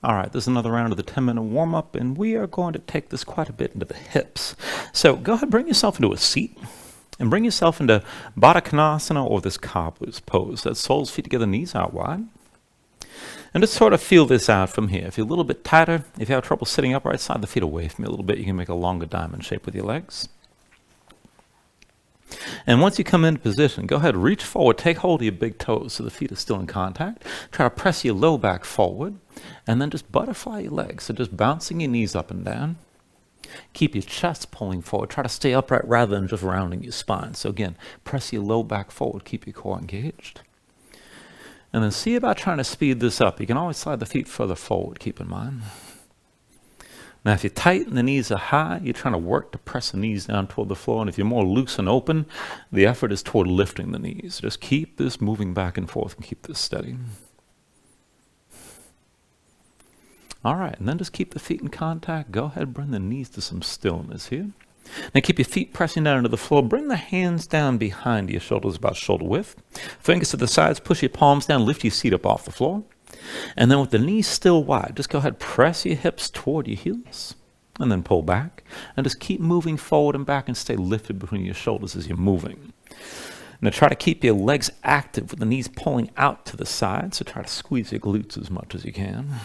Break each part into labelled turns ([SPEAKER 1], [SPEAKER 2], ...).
[SPEAKER 1] All right, this is another round of the 10-minute warm-up, and we are going to take this quite a bit into the hips. So go ahead, bring yourself into a seat, and bring yourself into Baddha Konasana, or this Cobbler's pose. That's soles, feet together, knees out wide. And just sort of feel this out from here. If you're a little bit tighter, if you have trouble sitting upright, slide the feet away from you a little bit. You can make a longer diamond shape with your legs. And once you come into position, go ahead, reach forward, take hold of your big toes so the feet are still in contact. Try to press your low back forward, and then just butterfly your legs. So just bouncing your knees up and down. Keep your chest pulling forward. Try to stay upright rather than just rounding your spine. So again, press your low back forward, keep your core engaged. And then see about trying to speed this up. You can always slide the feet further forward, keep in mind. Now, if you're tight and the knees are high, you're trying to work to press the knees down toward the floor. And if you're more loose and open, the effort is toward lifting the knees. Just keep this moving back and forth and keep this steady. All right, and then just keep the feet in contact. Go ahead, bring the knees to some stillness here. Now keep your feet pressing down into the floor. Bring the hands down behind your shoulders, about shoulder width. Fingers to the sides, push your palms down, lift your seat up off the floor. And then with the knees still wide, just go ahead, press your hips toward your heels, and then pull back. And just keep moving forward and back and stay lifted between your shoulders as you're moving. Now try to keep your legs active with the knees pulling out to the side, so try to squeeze your glutes as much as you can.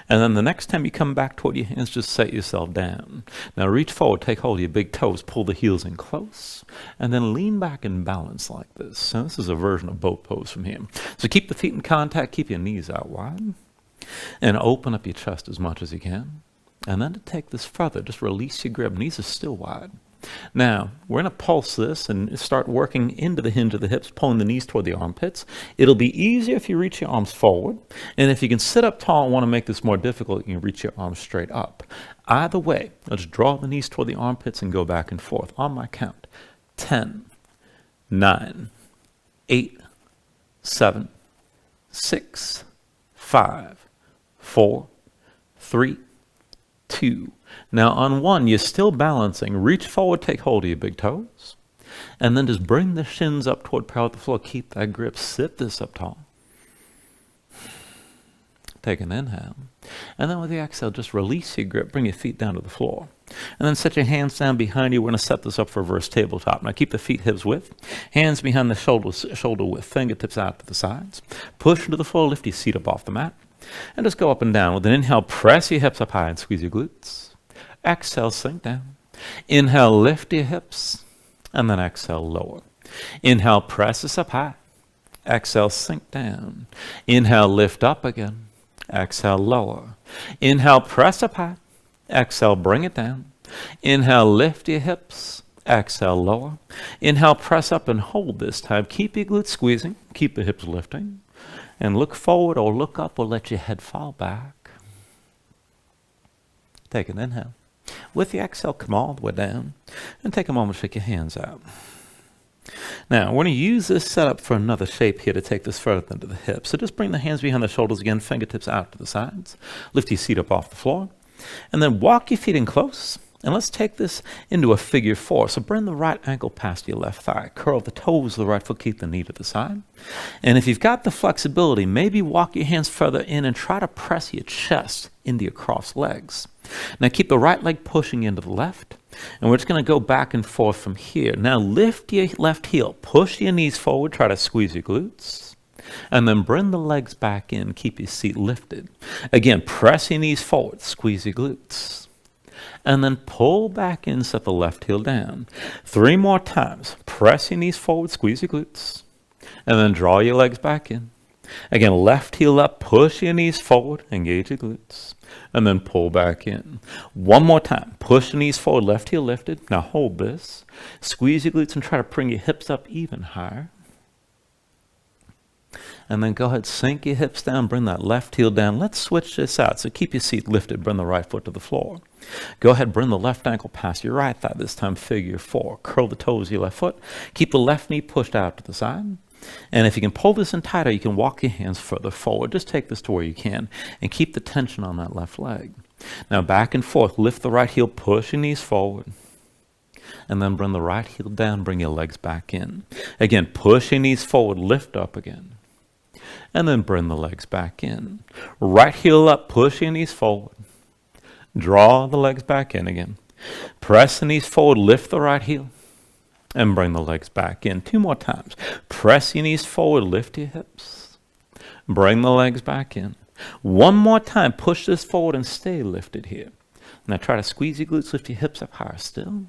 [SPEAKER 1] And then the next time you come back toward your hands, just set yourself down. Now reach forward, take hold of your big toes, pull the heels in close, and then lean back and balance like this. So this is a version of boat pose from here. So keep the feet in contact, keep your knees out wide, and open up your chest as much as you can. And then to take this further, just release your grip. Knees are still wide. Now, we're going to pulse this and start working into the hinge of the hips, pulling the knees toward the armpits. It'll be easier if you reach your arms forward. And if you can sit up tall and want to make this more difficult, you can reach your arms straight up. Either way, let's draw the knees toward the armpits and go back and forth. On my count, 10, 9, 8, 7, 6, 5, 4, 3, 2. Now on 1, you're still balancing. Reach forward, take hold of your big toes. And then just bring the shins up toward parallel with the floor. Keep that grip. Sit this up tall. Take an inhale. And then with the exhale, just release your grip. Bring your feet down to the floor. And then set your hands down behind you. We're going to set this up for reverse tabletop. Now keep the feet hips width. Hands behind the shoulder width. Fingertips out to the sides. Push into the floor. Lift your seat up off the mat. And just go up and down. With an inhale, press your hips up high and squeeze your glutes. Exhale, sink down. Inhale, lift your hips. And then exhale, lower. Inhale, press this up high. Exhale, sink down. Inhale, lift up again. Exhale, lower. Inhale, press up high. Exhale, bring it down. Inhale, lift your hips. Exhale, lower. Inhale, press up and hold this time. Keep your glutes squeezing. Keep the hips lifting. And look forward or look up or let your head fall back. Take an inhale. With the exhale, come all the way down. And take a moment to shake your hands out. Now, we're going to use this setup for another shape here to take this further into the hips. So just bring the hands behind the shoulders again, fingertips out to the sides. Lift your seat up off the floor. And then walk your feet in close. And let's take this into a figure 4. So bring the right ankle past your left thigh. Curl the toes of the right foot. Keep the knee to the side. And if you've got the flexibility, maybe walk your hands further in and try to press your chest into your crossed legs. Now keep the right leg pushing into the left. And we're just going to go back and forth from here. Now lift your left heel. Push your knees forward. Try to squeeze your glutes. And then bring the legs back in. Keep your seat lifted. Again, press your knees forward. Squeeze your glutes. And then pull back in, set the left heel down. 3 more times. Press your knees forward, squeeze your glutes. And then draw your legs back in. Again, left heel up, push your knees forward, engage your glutes. And then pull back in. 1 more time. Push the knees forward, left heel lifted. Now hold this. Squeeze your glutes and try to bring your hips up even higher. And then go ahead, sink your hips down, bring that left heel down. Let's switch this out. So keep your seat lifted, bring the right foot to the floor. Go ahead, bring the left ankle past your right thigh, this time figure 4. Curl the toes of your left foot. Keep the left knee pushed out to the side. And if you can pull this in tighter, you can walk your hands further forward. Just take this to where you can and keep the tension on that left leg. Now back and forth, lift the right heel, push your knees forward. And then bring the right heel down, bring your legs back in. Again, push your knees forward, lift up again. And then bring the legs back in. Right heel up, push your knees forward. Draw the legs back in again. Press the knees forward, lift the right heel. And bring the legs back in. 2 more times. Press your knees forward, lift your hips. Bring the legs back in. 1 more time, push this forward and stay lifted here. Now try to squeeze your glutes, lift your hips up higher still.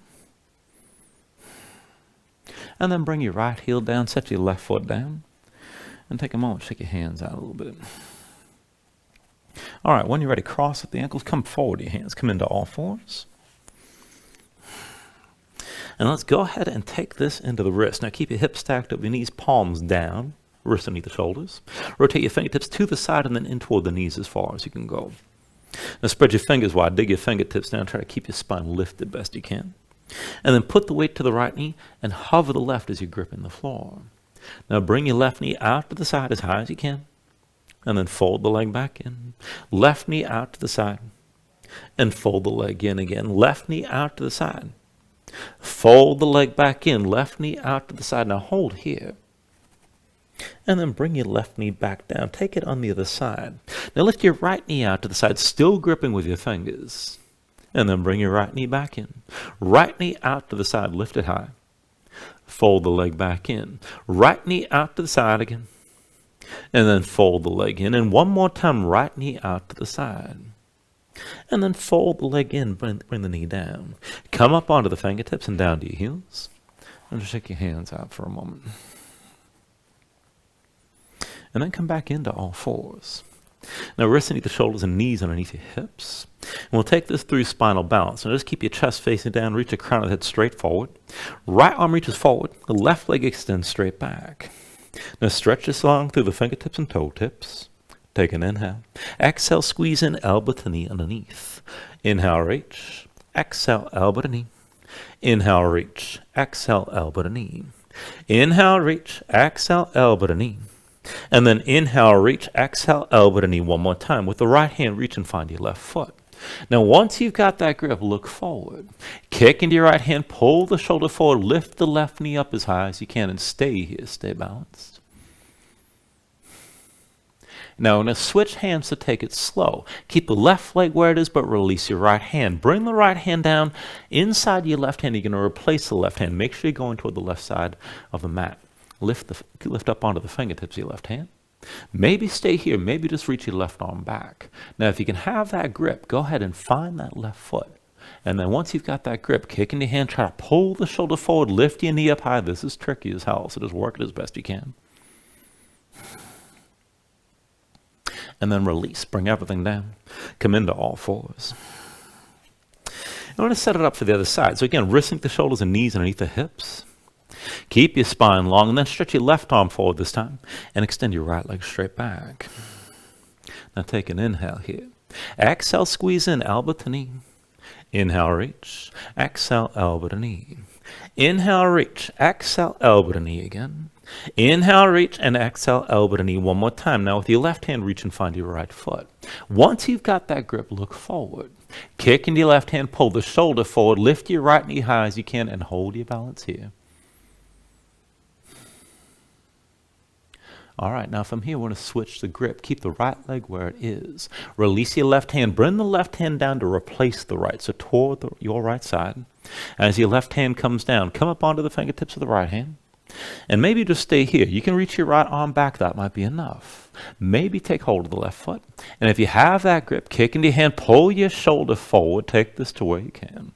[SPEAKER 1] And then bring your right heel down, set your left foot down. And take a moment, shake your hands out a little bit. All right, when you're ready, cross at the ankles, come forward your hands, come into all fours. And let's go ahead and take this into the wrist. Now keep your hips stacked up, your knees, palms down, wrists underneath the shoulders. Rotate your fingertips to the side and then in toward the knees as far as you can go. Now spread your fingers wide, dig your fingertips down, try to keep your spine lifted best you can. And then put the weight to the right knee and hover the left as you're gripping the floor. Now bring your left knee out to the side as high as you can. And then fold the leg back in. Left knee out to the side. And fold the leg in again. Left knee out to the side. Fold the leg back in. Left knee out to the side. Now hold here. And then bring your left knee back down. Take it on the other side. Now lift your right knee out to the side, still gripping with your fingers. And then bring your right knee back in. Right knee out to the side, lift it high. Fold the leg back in. Right knee out to the side again. And then fold the leg in. And 1 more time, right knee out to the side. And then fold the leg in, bring the knee down. Come up onto the fingertips and down to your heels. And just shake your hands out for a moment. And then come back into all fours. Now wrists underneath the shoulders and knees underneath your hips. And we'll take this through spinal balance. Now just keep your chest facing down, reach the crown of the head straight forward. Right arm reaches forward, the left leg extends straight back. Now stretch this long through the fingertips and toe tips. Take an inhale. Exhale, squeeze in, elbow to knee underneath. Inhale, reach. Exhale, elbow to knee. Inhale, reach. Exhale, elbow to knee. Inhale, reach. Exhale, elbow to knee. And then inhale, reach, exhale, elbow to knee 1 more time. With the right hand, reach and find your left foot. Now, once you've got that grip, look forward. Kick into your right hand, pull the shoulder forward, lift the left knee up as high as you can, and stay here, stay balanced. Now, I'm going to switch hands to take it slow. Keep the left leg where it is, but release your right hand. Bring the right hand down inside your left hand. You're going to replace the left hand. Make sure you're going toward the left side of the mat. Lift up onto the fingertips of your left hand. Maybe stay here. Maybe just reach your left arm back. Now, if you can have that grip, go ahead and find that left foot. And then once you've got that grip, kick in your hand, try to pull the shoulder forward, lift your knee up high. This is tricky as hell, so just work it as best you can. And then release. Bring everything down. Come into all fours. I'm going to set it up for the other side. So again, wrists underneath the shoulders and knees underneath the hips. Keep your spine long and then stretch your left arm forward this time and extend your right leg straight back. Now take an inhale here. Exhale, squeeze in, elbow to knee. Inhale, reach. Exhale, elbow to knee. Inhale, reach. Exhale, elbow to knee again. Inhale, reach, and exhale, elbow to knee 1 more time. Now with your left hand, reach and find your right foot. Once you've got that grip, look forward. Kick into your left hand, pull the shoulder forward, lift your right knee high as you can, and hold your balance here. All right, now from here, we're going to switch the grip. Keep the right leg where it is. Release your left hand. Bring the left hand down to replace the right, so toward your right side. As your left hand comes down, come up onto the fingertips of the right hand. And maybe just stay here. You can reach your right arm back. That might be enough. Maybe take hold of the left foot. And if you have that grip, kick into your hand, pull your shoulder forward. Take this to where you can.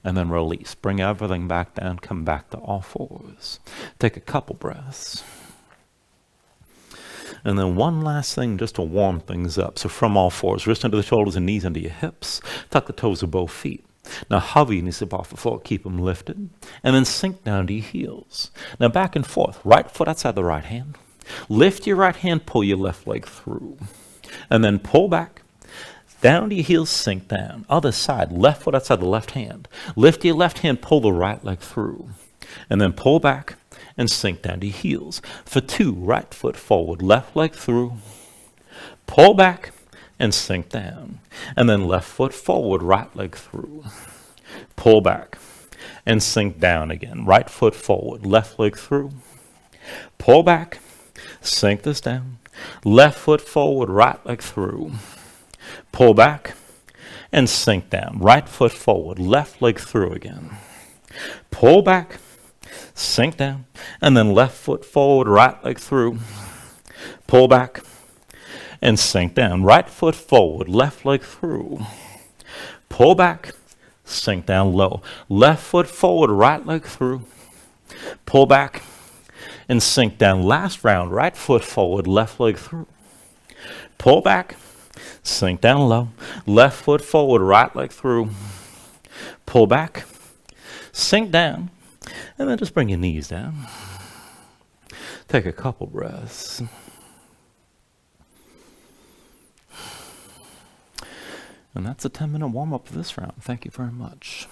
[SPEAKER 1] And then release. Bring everything back down. Come back to all fours. Take a couple breaths. And then one last thing just to warm things up. So from all fours, wrists under the shoulders and knees under your hips. Tuck the toes of both feet. Now hover your knees up off the floor. Keep them lifted. And then sink down to your heels. Now back and forth. Right foot outside the right hand. Lift your right hand. Pull your left leg through. And then pull back. Down to your heels, sink down. Other side, left foot outside the left hand. Lift your left hand, pull the right leg through. And then pull back and sink down to your heels. For 2, right foot forward, left leg through. Pull back and sink down. And then left foot forward, right leg through. Pull back and sink down again. Right foot forward, left leg through. Pull back, sink this down. Left foot forward, right leg through. Pull back and sink down. Right foot forward, left leg through again. Pull back, sink down, and then left foot forward, right leg through. Pull back and sink down. Right foot forward, left leg through. Pull back, sink down low. Left foot forward, right leg through. Pull back and sink down. Last round, right foot forward, left leg through. Pull back, sink down low. Left foot forward, right leg through. Pull back, sink down, and then just bring your knees down. Take a couple breaths. And that's a 10-minute warm-up for this round. Thank you very much.